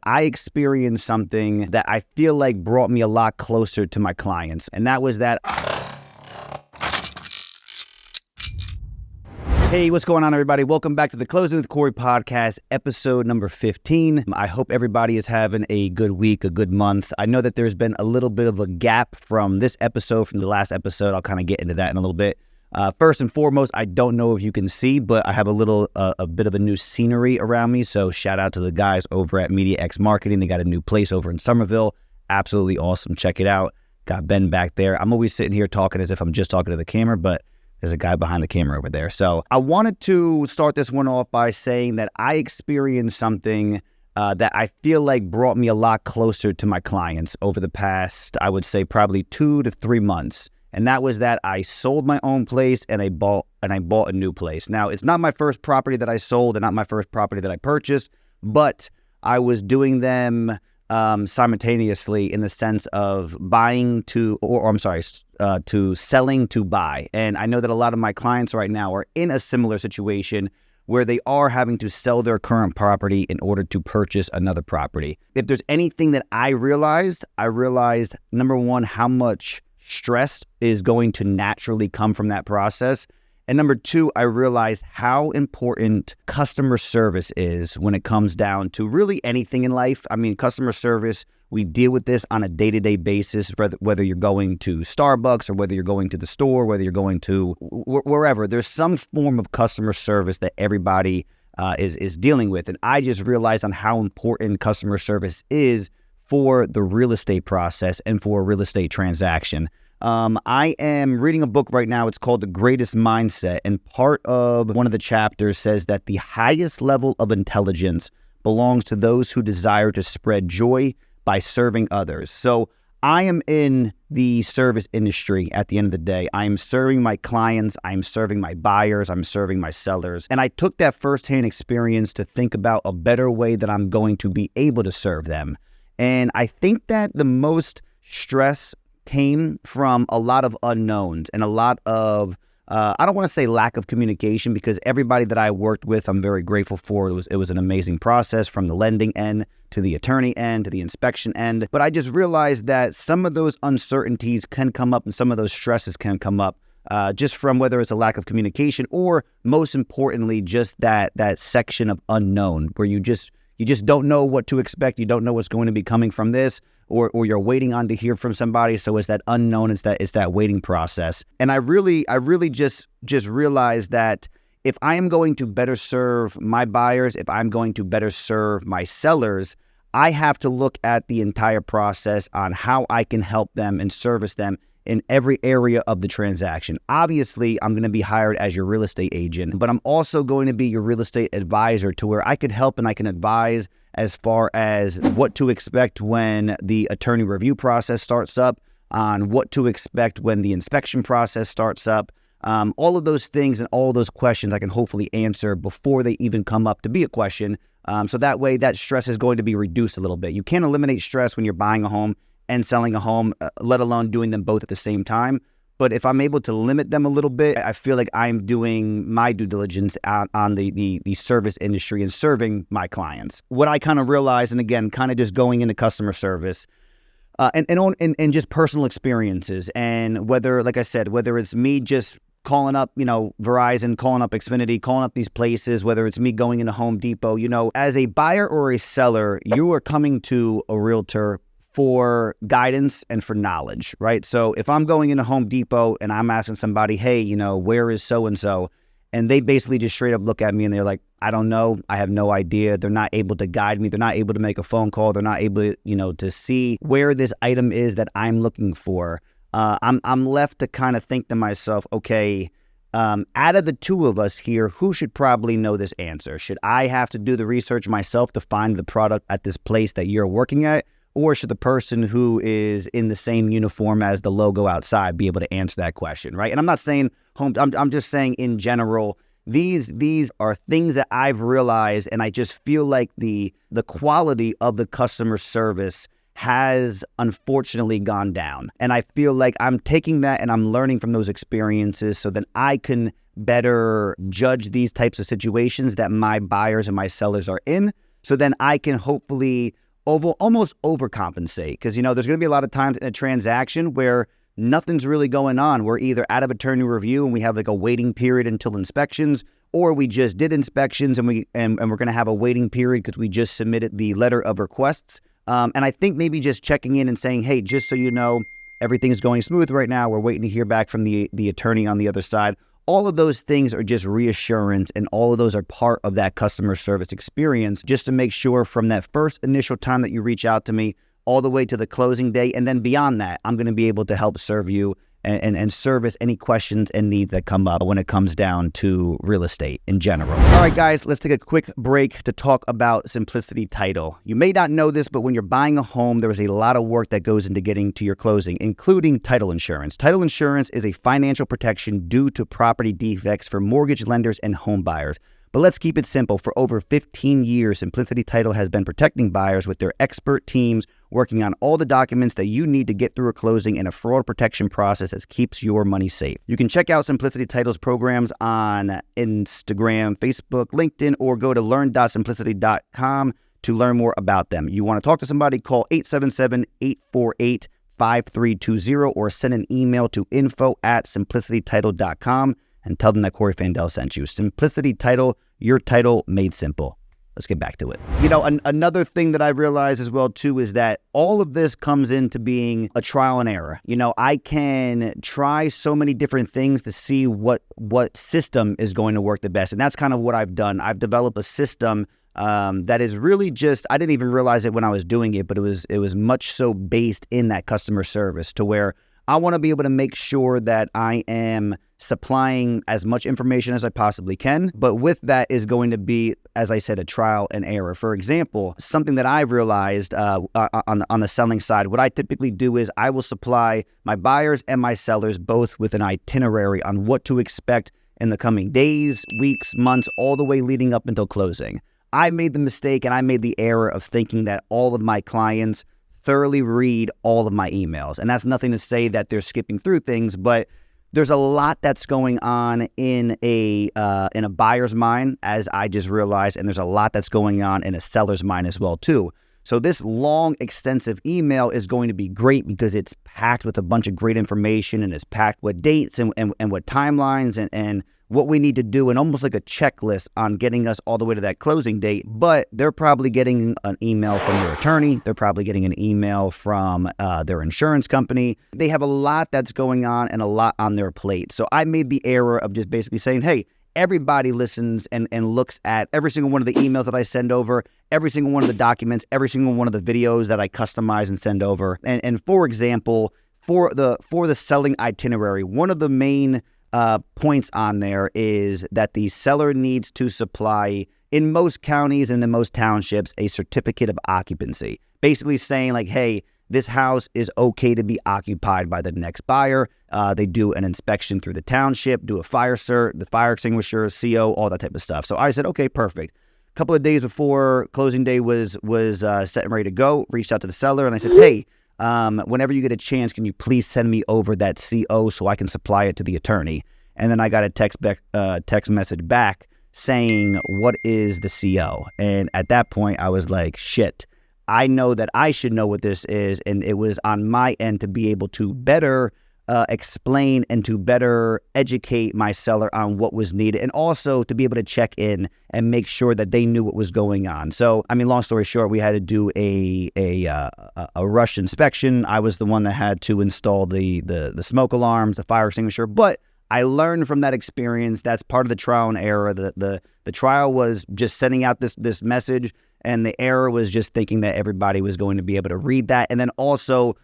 I experienced something that I feel like brought me a lot closer to my clients. And that was that. Hey, what's going on, everybody? Welcome back to the Closing with Cory podcast, episode number 15. I hope everybody is having a good week, a good month. I know that there's been a little bit of a gap from this episode, from the last episode. I'll kind of get into that in a little bit. First and foremost, I don't know if you can see, but I have a bit of a new scenery around me. So shout out to the guys over at Media X Marketing. They got a new place over in Somerville. Absolutely awesome. Check it out. Got Ben back there. I'm always sitting here talking as if I'm just talking to the camera, but there's a guy behind the camera over there. So I wanted to start this one off by saying that I experienced something that I feel like brought me a lot closer to my clients over the past, I would say, probably 2 to 3 months. And that was that I sold my own place and I bought a new place. Now, it's not my first property that I sold and not my first property that I purchased, but I was doing them simultaneously in the sense of to selling to buy. And I know that a lot of my clients right now are in a similar situation where they are having to sell their current property in order to purchase another property. If there's anything that I realized, number one, how much stress is going to naturally come from that process. And number two, I realized how important customer service is when it comes down to really anything in life. I mean, customer service, we deal with this on a day-to-day basis, whether you're going to Starbucks or whether you're going to the store, whether you're going to wherever. There's some form of customer service that everybody is dealing with. And I just realized on how important customer service is for the real estate process and for a real estate transaction. I am reading a book right now. It's called The Greatest Mindset. And part of one of the chapters says that the highest level of intelligence belongs to those who desire to spread joy by serving others. So I am in the service industry at the end of the day. I am serving my clients. I'm serving my buyers. I'm serving my sellers. And I took that firsthand experience to think about a better way that I'm going to be able to serve them. And I think that the most stress came from a lot of unknowns and a lot of, I don't want to say lack of communication, because everybody that I worked with, I'm very grateful for. It was an amazing process from the lending end to the attorney end to the inspection end. But I just realized that some of those uncertainties can come up and some of those stresses can come up just from whether it's a lack of communication or, most importantly, just that section of unknown where you just don't know what to expect. You don't know what's going to be coming from this, or you're waiting on to hear from somebody. So it's that unknown. It's that waiting process. And I really just realized that if I am going to better serve my buyers, if I'm going to better serve my sellers, I have to look at the entire process on how I can help them and service them in every area of the transaction. Obviously, I'm going to be hired as your real estate agent, but I'm also going to be your real estate advisor, to where I could help and I can advise as far as what to expect when the attorney review process starts up, on what to expect when the inspection process starts up. All of those things and all of those questions I can hopefully answer before they even come up to be a question. So that way that stress is going to be reduced a little bit. You can't eliminate stress when you're buying a home and selling a home, let alone doing them both at the same time. But if I'm able to limit them a little bit, I feel like I'm doing my due diligence on the service industry and serving my clients. What I kind of realized, and again, kind of just going into customer service and just personal experiences, and whether, like I said, whether it's me just calling up, Verizon, calling up Xfinity, calling up these places, whether it's me going into Home Depot, as a buyer or a seller, you are coming to a realtor for guidance and for knowledge, right? So if I'm going into Home Depot and I'm asking somebody, hey, where is so-and-so? And they basically just straight up look at me and they're like, I don't know. I have no idea. They're not able to guide me. They're not able to make a phone call. They're not able, to see where this item is that I'm looking for. I'm left to kind of think to myself, okay, out of the two of us here, who should probably know this answer? Should I have to do the research myself to find the product at this place that you're working at? Or should the person who is in the same uniform as the logo outside be able to answer that question, right? And I'm not saying I'm just saying in general, these are things that I've realized, and I just feel like the quality of the customer service has unfortunately gone down. And I feel like I'm taking that and I'm learning from those experiences so that I can better judge these types of situations that my buyers and my sellers are in. So then I can hopefully almost overcompensate, because, there's going to be a lot of times in a transaction where nothing's really going on. We're either out of attorney review and we have like a waiting period until inspections, or we just did inspections and we're going to have a waiting period because we just submitted the letter of requests. And I think maybe just checking in and saying, hey, just so you know, everything's going smooth right now. We're waiting to hear back from the attorney on the other side. All of those things are just reassurance, and all of those are part of that customer service experience, just to make sure from that first initial time that you reach out to me all the way to the closing day, and then beyond that, I'm going to be able to help serve you and service any questions and needs that come up when it comes down to real estate in general. All right, guys, let's take a quick break to talk about Simplicity Title. You may not know this, but when you're buying a home, there is a lot of work that goes into getting to your closing, including title insurance. Title insurance is a financial protection due to property defects for mortgage lenders and home buyers. But let's keep it simple. For over 15 years, Simplicity Title has been protecting buyers with their expert teams working on all the documents that you need to get through a closing and a fraud protection process that keeps your money safe. You can check out Simplicity Title's programs on Instagram, Facebook, LinkedIn, or go to learn.simplicity.com to learn more about them. You want to talk to somebody, call 877-848-5320 or send an email to info@simplicitytitle.com. and tell them that Cory Fandel sent you. Simplicity Title, your title made simple. Let's get back to it. Another thing that I realized as well, too, is that all of this comes into being a trial and error. I can try so many different things to see what system is going to work the best. And that's kind of what I've done. I've developed a system that is really just, I didn't even realize it when I was doing it, but it was much so based in that customer service, to where I want to be able to make sure that I am supplying as much information as I possibly can. But with that is going to be, as I said, a trial and error. For example, something that I've realized on the selling side, what I typically do is I will supply my buyers and my sellers both with an itinerary on what to expect in the coming days, weeks, months, all the way leading up until closing. I made the mistake and I made the error of thinking that all of my clients thoroughly read all of my emails. And that's nothing to say that they're skipping through things, but there's a lot that's going on in a buyer's mind, as I just realized, and there's a lot that's going on in a seller's mind as well, too. So this long, extensive email is going to be great because it's packed with a bunch of great information, and it's packed with dates and what timelines and what we need to do, and almost like a checklist on getting us all the way to that closing date. But they're probably getting an email from their attorney. They're probably getting an email from their insurance company. They have a lot that's going on and a lot on their plate. So I made the error of just basically saying, hey, everybody listens and looks at every single one of the emails that I send over, every single one of the documents, every single one of the videos that I customize and send over. And for example, for the selling itinerary, one of the main points on there is that the seller needs to supply, in most counties and in most townships, a certificate of occupancy. Basically saying like, hey, this house is okay to be occupied by the next buyer. They do an inspection through the township, do a fire cert, the fire extinguisher, CO, all that type of stuff. So I said, okay, perfect. A couple of days before closing day was set and ready to go, reached out to the seller and I said, hey, whenever you get a chance, can you please send me over that CO so I can supply it to the attorney? And then I got a text message back saying, what is the CO? And at that point, I was like, shit, I know that I should know what this is. And it was on my end to be able to better explain and to better educate my seller on what was needed, and also to be able to check in and make sure that they knew what was going on. So, I mean, long story short, we had to do a rush inspection. I was the one that had to install the smoke alarms, the fire extinguisher, but I learned from that experience. That's part of the trial and error. The trial was just sending out this message, and the error was just thinking that everybody was going to be able to read that, and then also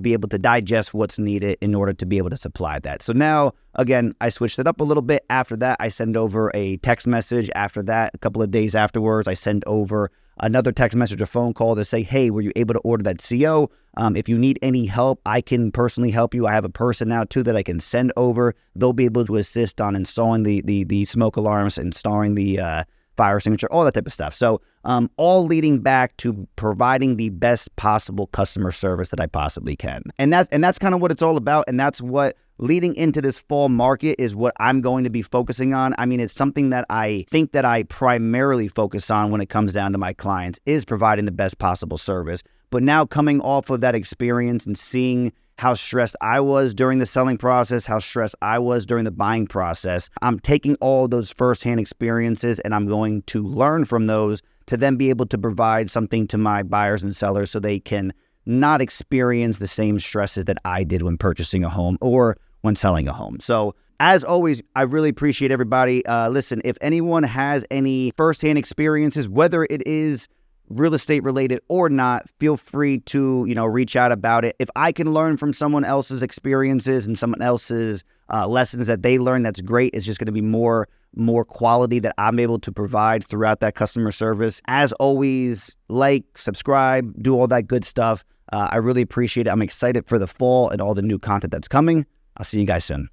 be able to digest what's needed in order to be able to supply that. So now, again, I switched it up a little bit. After that, I send over a text message. After that, a couple of days afterwards, I send over another text message or phone call to say, hey, were you able to order that CO? If you need any help, I can personally help you. I have a person now, too, that I can send over. They'll be able to assist on installing the smoke alarms, installing the fire extinguisher, all that type of stuff. So all leading back to providing the best possible customer service that I possibly can. And that's kind of what it's all about. And that's what leading into this fall market is what I'm going to be focusing on. I mean, it's something that I think that I primarily focus on when it comes down to my clients is providing the best possible service. But now coming off of that experience and seeing how stressed I was during the selling process, how stressed I was during the buying process, I'm taking all those firsthand experiences and I'm going to learn from those to then be able to provide something to my buyers and sellers so they can not experience the same stresses that I did when purchasing a home or when selling a home. So as always, I really appreciate everybody. Listen, if anyone has any firsthand experiences, whether it is real estate related or not, feel free to, reach out about it. If I can learn from someone else's experiences and someone else's lessons that they learned, that's great. It's just going to be more quality that I'm able to provide throughout that customer service. As always, like, subscribe, do all that good stuff. I really appreciate it. I'm excited for the fall and all the new content that's coming. I'll see you guys soon.